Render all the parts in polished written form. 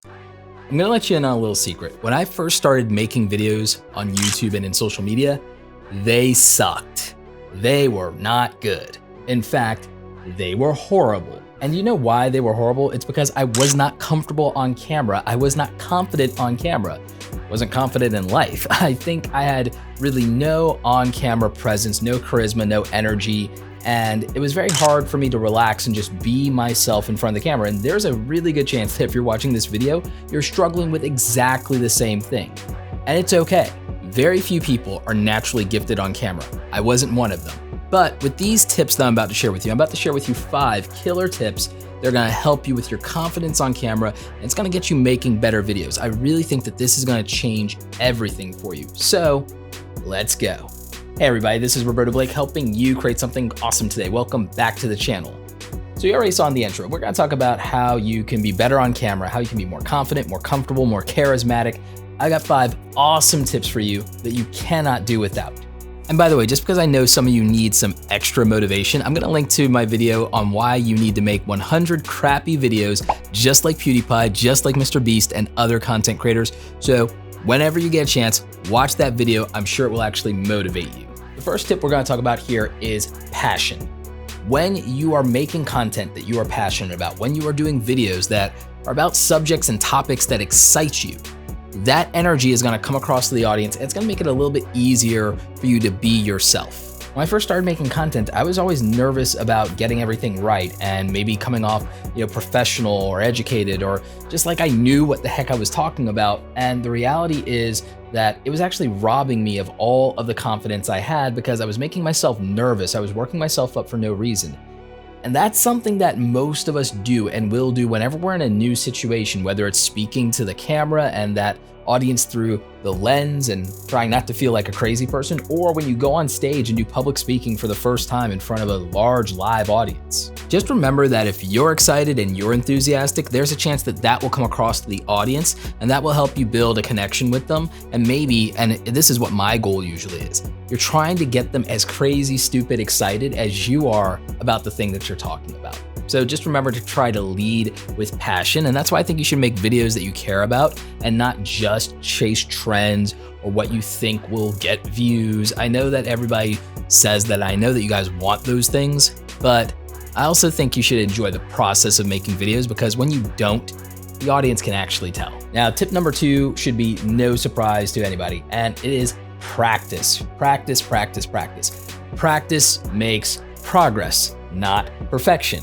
I'm gonna let you in on a little secret. When I first started making videos on YouTube and in social media, they sucked. They were not good. In fact, they were horrible. And you know why they were horrible? It's because I was not comfortable on camera. I was not confident on camera. Wasn't confident in life. I think I had really no on-camera presence, no charisma, no energy, and it was very hard for me to relax and just be myself in front of the camera. And there's a really good chance that if you're watching this video, you're struggling with exactly the same thing. And it's okay. Very few people are naturally gifted on camera. I wasn't one of them. But with these tips that I'm about to share with you, I'm about to share with you 5 killer tips. They're gonna help you with your confidence on camera, and it's gonna get you making better videos. I really think that this is gonna change everything for you. So let's go. Hey everybody, this is Roberto Blake helping you create something awesome today. Welcome back to the channel. So you already saw in the intro, we're gonna talk about how you can be better on camera, how you can be more confident, more comfortable, more charismatic. I got 5 awesome tips for you that you cannot do without. And by the way, just because I know some of you need some extra motivation, I'm gonna link to my video on why you need to make 100 crappy videos just like PewDiePie, just like Mr. Beast and other content creators. So whenever you get a chance, watch that video. I'm sure it will actually motivate you. The first tip we're gonna talk about here is passion. When you are making content that you are passionate about, when you are doing videos that are about subjects and topics that excite you, that energy is gonna come across to the audience, and it's gonna make it a little bit easier for you to be yourself. When I first started making content, I was always nervous about getting everything right and maybe coming off, professional or educated, or just like I knew what the heck I was talking about. And the reality is that it was actually robbing me of all of the confidence I had because I was making myself nervous. I was working myself up for no reason. And that's something that most of us do and will do whenever we're in a new situation, whether it's speaking to the camera and that audience through the lens and trying not to feel like a crazy person, or when you go on stage and do public speaking for the first time in front of a large live audience. Just remember that if you're excited and you're enthusiastic, there's a chance that that will come across to the audience, and that will help you build a connection with them. And maybe, and this is what my goal usually is, you're trying to get them as crazy, stupid, excited as you are about the thing that you're talking about. So just remember to try to lead with passion, and that's why I think you should make videos that you care about and not just chase trends or what you think will get views. I know that everybody says that. I know that you guys want those things, but I also think you should enjoy the process of making videos, because when you don't, the audience can actually tell. Now, tip number 2 should be no surprise to anybody, and it is practice. Practice, practice, practice. Practice makes progress, not perfection.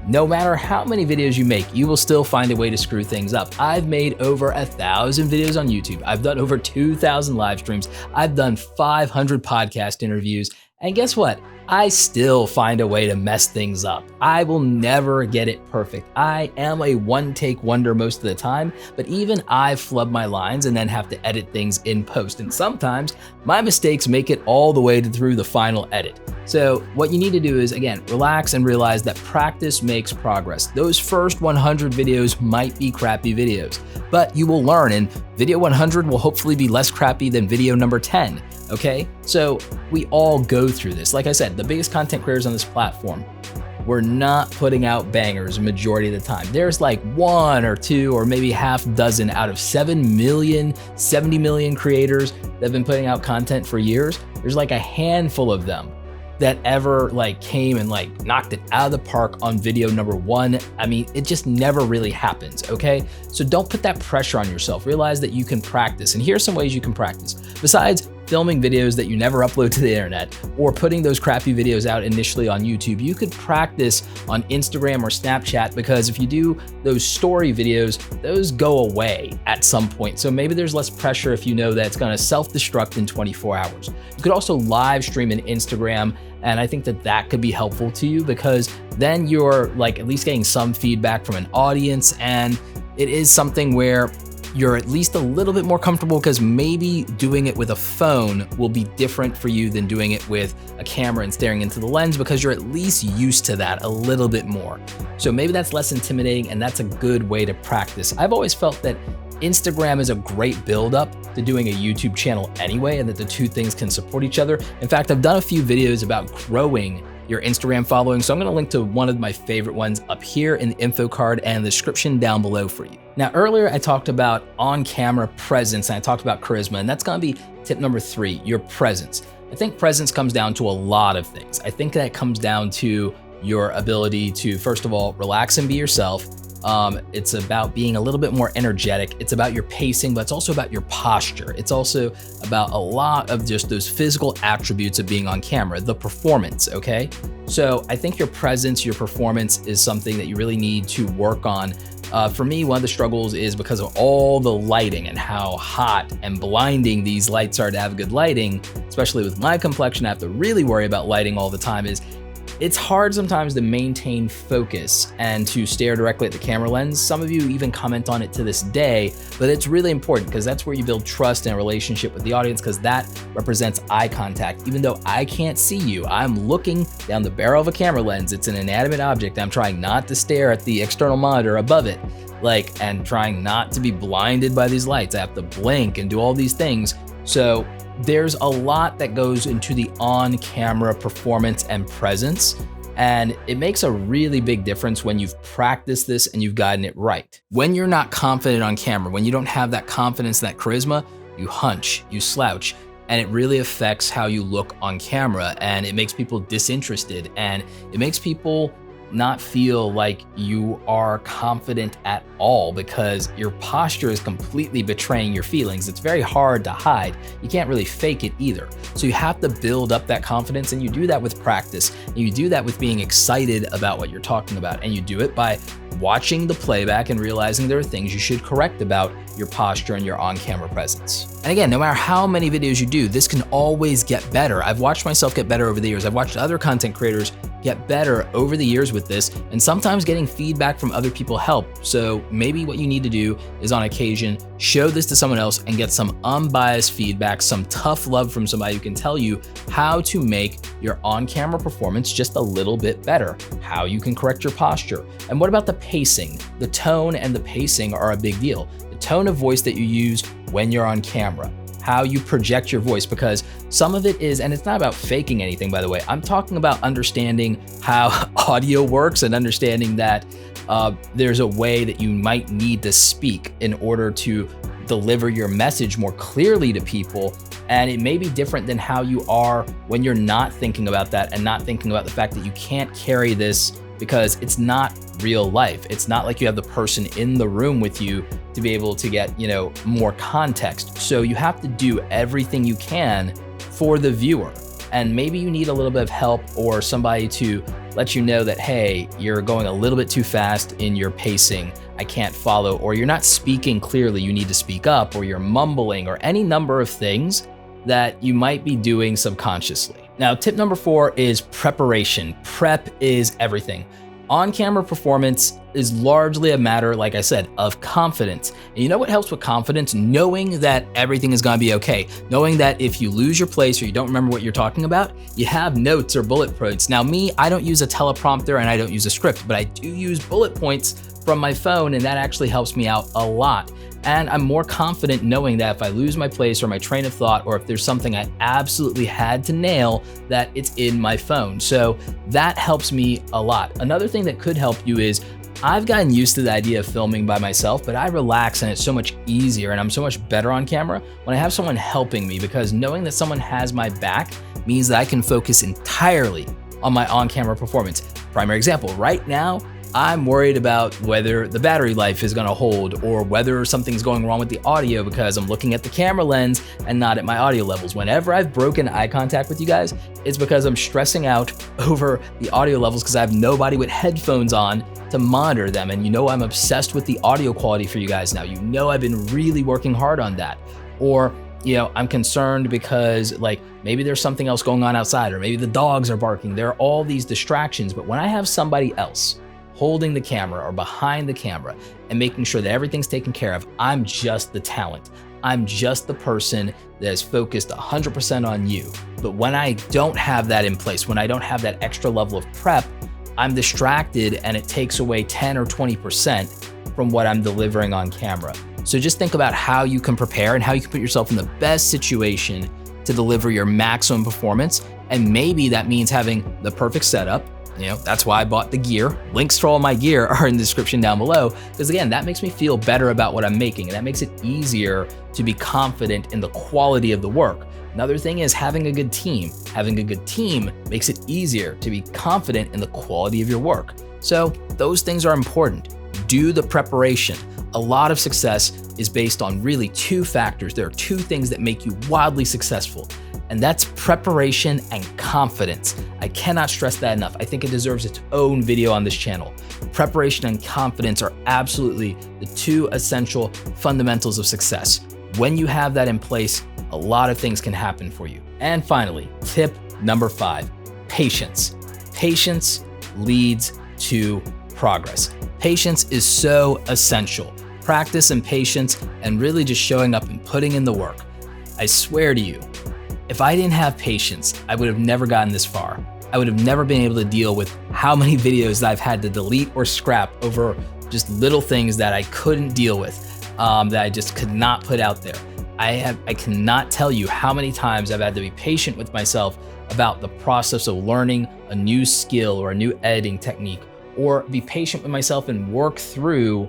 No matter how many videos you make, you will still find a way to screw things up. I've made over 1,000 videos on YouTube. I've done over 2,000 live streams. I've done 500 podcast interviews. And guess what? I still find a way to mess things up. I will never get it perfect. I am a one-take wonder most of the time, but even I flub my lines and then have to edit things in post. And sometimes my mistakes make it all the way through the final edit. So what you need to do is, again, relax and realize that practice makes progress. Those first 100 videos might be crappy videos, but you will learn, and video 100 will hopefully be less crappy than video number 10. Okay, so we all go through this. Like I said, the biggest content creators on this platform, we're not putting out bangers majority of the time. There's like 1 or 2 or maybe half dozen out of 7 million, 70 million creators that have been putting out content for years. There's like a handful of them that ever came and knocked it out of the park on video number 1. I mean, it just never really happens, okay? So don't put that pressure on yourself. Realize that you can practice, and here's some ways you can practice. Besides filming videos that you never upload to the internet or putting those crappy videos out initially on YouTube, you could practice on Instagram or Snapchat, because if you do those story videos, those go away at some point. So maybe there's less pressure if you know that it's gonna self-destruct in 24 hours. You could also live stream in Instagram, and I think that that could be helpful to you, because then you're at least getting some feedback from an audience, and it is something where you're at least a little bit more comfortable, because maybe doing it with a phone will be different for you than doing it with a camera and staring into the lens, because you're at least used to that a little bit more. So maybe that's less intimidating, and that's a good way to practice. I've always felt that Instagram is a great build-up to doing a YouTube channel anyway, and that the two things can support each other. In fact, I've done a few videos about growing your Instagram following. So I'm gonna link to one of my favorite ones up here in the info card and the description down below for you. Now, earlier I talked about on-camera presence and I talked about charisma, and that's gonna be tip number 3, your presence. I think presence comes down to a lot of things. I think that comes down to your ability to, first of all, relax and be yourself. It's about being a little bit more energetic. It's about your pacing, but it's also about your posture. It's also about a lot of just those physical attributes of being on camera, the performance, okay? So I think your presence, your performance is something that you really need to work on. For me, one of the struggles is because of all the lighting and how hot and blinding these lights are to have good lighting, especially with my complexion, I have to really worry about lighting all the time. It's hard sometimes to maintain focus and to stare directly at the camera lens. Some of you even comment on it to this day, but it's really important because that's where you build trust and a relationship with the audience, because that represents eye contact. Even though I can't see you, I'm looking down the barrel of a camera lens. It's an inanimate object. I'm trying not to stare at the external monitor above it, and trying not to be blinded by these lights. I have to blink and do all these things. So there's a lot that goes into the on-camera performance and presence, and it makes a really big difference when you've practiced this and you've gotten it right. When you're not confident on camera, when you don't have that confidence, that charisma, you hunch, you slouch, and it really affects how you look on camera, and it makes people disinterested, and it makes people not feel like you are confident at all because your posture is completely betraying your feelings. It's very hard to hide. You can't really fake it either. So you have to build up that confidence, and you do that with practice. And you do that with being excited about what you're talking about. And you do it by watching the playback and realizing there are things you should correct about your posture and your on-camera presence. And again, no matter how many videos you do, this can always get better. I've watched myself get better over the years. I've watched other content creators get better over the years with this, and sometimes getting feedback from other people help. So maybe what you need to do is on occasion, show this to someone else and get some unbiased feedback, some tough love from somebody who can tell you how to make your on-camera performance just a little bit better, how you can correct your posture. And what about the pacing? The tone and the pacing are a big deal. The tone of voice that you use when you're on camera, how you project your voice, because some of it is, and it's not about faking anything, by the way. I'm talking about understanding how audio works and understanding that there's a way that you might need to speak in order to deliver your message more clearly to people. And it may be different than how you are when you're not thinking about that and not thinking about the fact that you can't carry this because it's not real life. It's not like you have the person in the room with you to be able to get, more context. So you have to do everything you can for the viewer. And maybe you need a little bit of help or somebody to let you know that, hey, you're going a little bit too fast in your pacing. I can't follow, or you're not speaking clearly. You need to speak up, or you're mumbling, or any number of things that you might be doing subconsciously. Now, tip number 4 is preparation. Prep is everything. On-camera performance is largely a matter, like I said, of confidence. And you know what helps with confidence? Knowing that everything is gonna be okay. Knowing that if you lose your place or you don't remember what you're talking about, you have notes or bullet points. Now me, I don't use a teleprompter and I don't use a script, but I do use bullet points from my phone, and that actually helps me out a lot. And I'm more confident knowing that if I lose my place or my train of thought, or if there's something I absolutely had to nail, that it's in my phone. So that helps me a lot. Another thing that could help you is I've gotten used to the idea of filming by myself, but I relax and it's so much easier and I'm so much better on camera when I have someone helping me, because knowing that someone has my back means that I can focus entirely on my on-camera performance. Primary example, right now, I'm worried about whether the battery life is gonna hold or whether something's going wrong with the audio because I'm looking at the camera lens and not at my audio levels. Whenever I've broken eye contact with you guys, it's because I'm stressing out over the audio levels because I have nobody with headphones on to monitor them. And I'm obsessed with the audio quality for you guys now. I've been really working hard on that. Or I'm concerned because maybe there's something else going on outside, or maybe the dogs are barking. There are all these distractions, but when I have somebody else holding the camera or behind the camera and making sure that everything's taken care of, I'm just the talent. I'm just the person that is focused 100% on you. But when I don't have that in place, when I don't have that extra level of prep, I'm distracted and it takes away 10 or 20% from what I'm delivering on camera. So just think about how you can prepare and how you can put yourself in the best situation to deliver your maximum performance. And maybe that means having the perfect setup. That's why I bought the gear. Links to all my gear are in the description down below, because again, that makes me feel better about what I'm making, and that makes it easier to be confident in the quality of the work. Another thing is having a good team. Having a good team makes it easier to be confident in the quality of your work. So those things are important. Do the preparation. A lot of success is based on really two factors. There are two things that make you wildly successful, and that's preparation and confidence. I cannot stress that enough. I think it deserves its own video on this channel. Preparation and confidence are absolutely the two essential fundamentals of success. When you have that in place, a lot of things can happen for you. And finally, tip number 5, patience. Patience leads to progress. Patience is so essential. Practice and patience, and really just showing up and putting in the work. I swear to you, if I didn't have patience, I would have never gotten this far. I would have never been able to deal with how many videos that I've had to delete or scrap over just little things that I couldn't deal with, that I just could not put out there. I cannot tell you how many times I've had to be patient with myself about the process of learning a new skill or a new editing technique, or be patient with myself and work through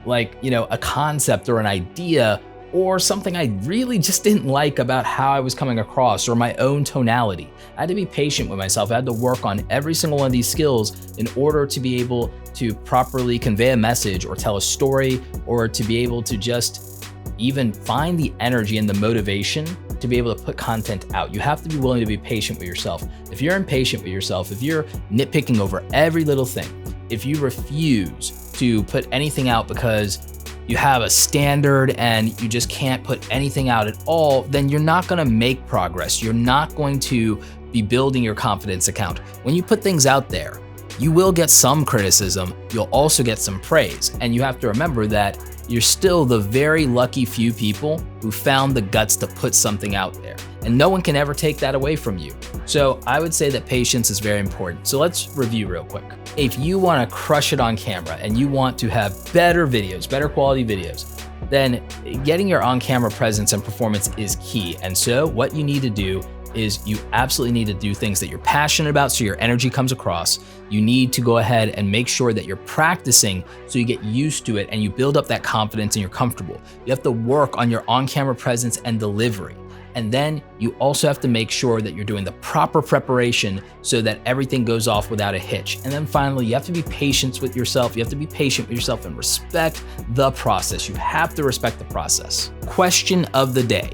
a concept or an idea or something I really just didn't like about how I was coming across, or my own tonality. I had to be patient with myself. I had to work on every single one of these skills in order to be able to properly convey a message or tell a story, or to be able to just even find the energy and the motivation to be able to put content out. You have to be willing to be patient with yourself. If you're impatient with yourself, if you're nitpicking over every little thing, if you refuse to put anything out because you have a standard and you just can't put anything out at all, then you're not gonna make progress. You're not going to be building your confidence account. When you put things out there, you will get some criticism, you'll also get some praise. And you have to remember that you're still the very lucky few people who found the guts to put something out there. And no one can ever take that away from you. So I would say that patience is very important. So let's review real quick. If you wanna crush it on camera and you want to have better videos, better quality videos, then getting your on-camera presence and performance is key. And so what you need to do is you absolutely need to do things that you're passionate about so your energy comes across. You need to go ahead and make sure that you're practicing so you get used to it and you build up that confidence and you're comfortable. You have to work on your on-camera presence and delivery. And then you also have to make sure that you're doing the proper preparation so that everything goes off without a hitch. And then finally, you have to be patient with yourself. You have to be patient with yourself and respect the process. You have to respect the process. Question of the day.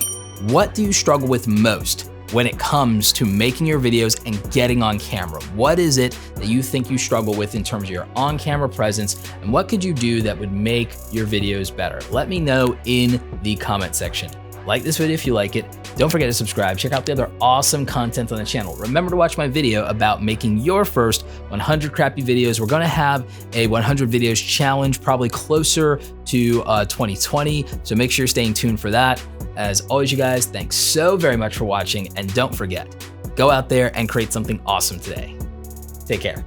What do you struggle with most when it comes to making your videos and getting on camera? What is it that you think you struggle with in terms of your on-camera presence, and what could you do that would make your videos better? Let me know in the comment section. Like this video if you like it. Don't forget to subscribe. Check out the other awesome content on the channel. Remember to watch my video about making your first 100 crappy videos. We're gonna have a 100 videos challenge probably closer to 2020. So make sure you're staying tuned for that. As always, you guys, thanks so very much for watching. And don't forget, go out there and create something awesome today. Take care.